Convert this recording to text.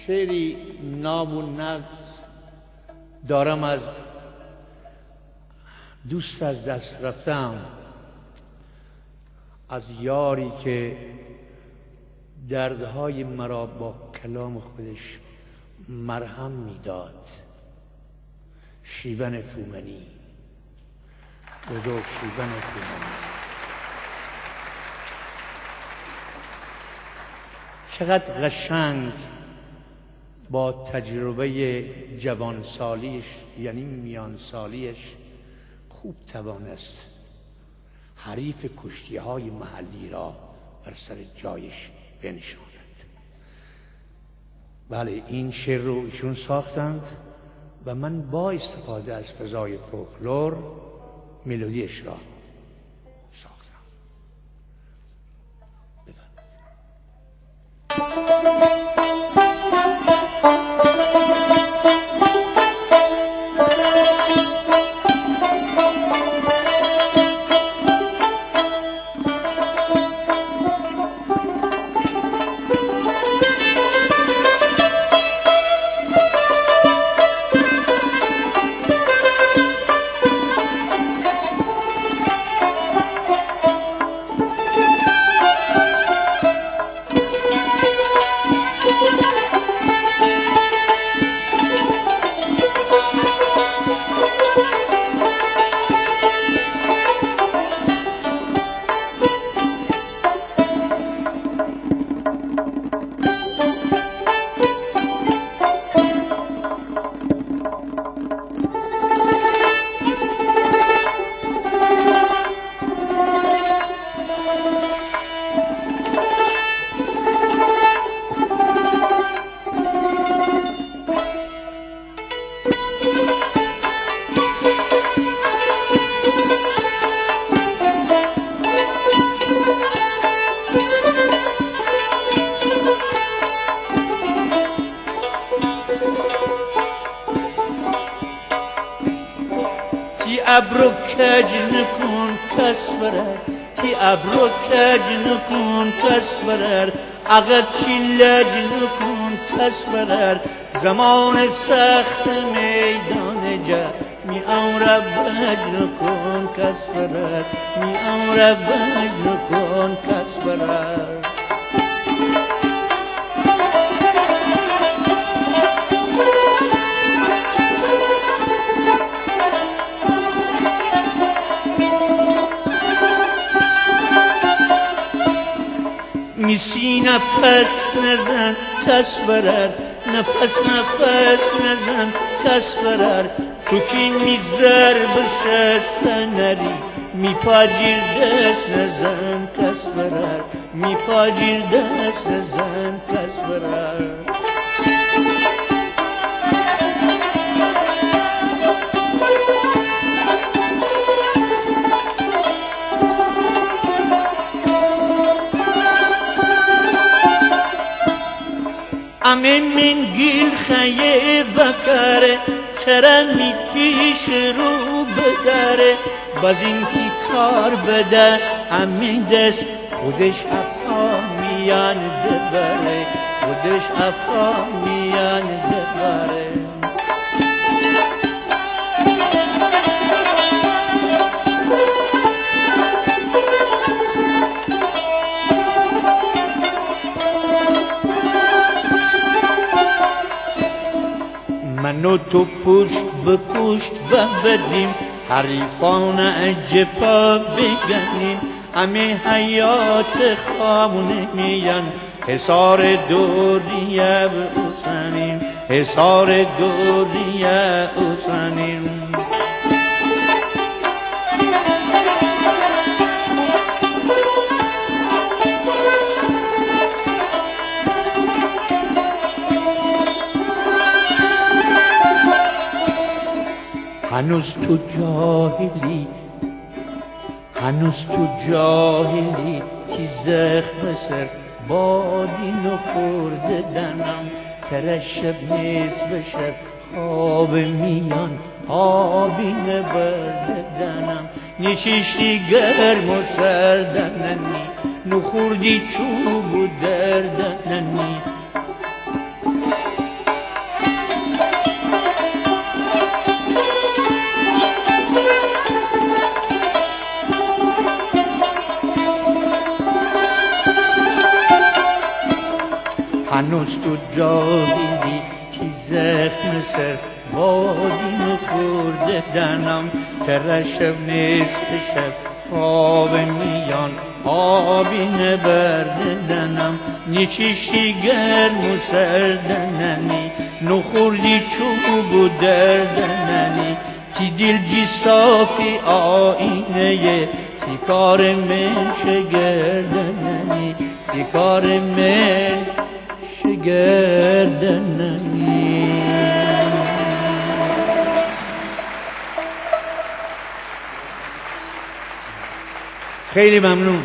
شعری ناب و ند دارم از دوست از دست رفتم، از یاری که دردهای مرا با کلام خودش مرهم میداد. شیون فومنی، بزرگ شیون فومنی. چقدر قشنگ با تجربه جوانسالیش یعنی میانسالیش خوب توانست حریف کشتی‌های محلی را بر سر جایش بنشاند. بله، این شعر رو ایشون ساختند و من با استفاده از فضای فولکلور ملودیش را ساختم. ابرو کج نکن کس برر، تی ابرو کج نکن کس برر، اگر چی لج نکن کس برر. زمان سخت میدان جا می امر بج نکن کس برر، می امر بج نکن کس برر. میسی نفس نزن کس برر، نفس نزن کس برر. تو که میزر بشست نری، میپاجیر دست نزن کس برر، میپاجیر دست نزن کس برر. امین من گیل خیه بکره، چرا می پیش رو بدره. باز این کی کار بده امین دست، خودش اپا میان دبره، خودش اپا میان دبره. من و تو پشت به پشت بدیم، حریفان اجپا بگنیم. همه حیات خامونه میان، حصار دوریه بسنیم، حصار دوریه بسنیم. هنوز تو جاهلی، هنوز تو جاهلی، تی زخم سر بادین و خورده دنم. تره شب نصف شب خواب میان، آبین برده دنم. نشیشتی گرم و سردننی، نخوردی چوب و دردننی. هنوز تو جاهیلی تی زخم سر بادینو خورده دنم تره شب نیست شب خواب میان آبی نبرده دنم نیچیشی گرم و سردننی نخوردی چوبو دردننی تی دل جی صافی آینه تی کار من شگردننی تی کار من شگردننی. خیلی ممنون.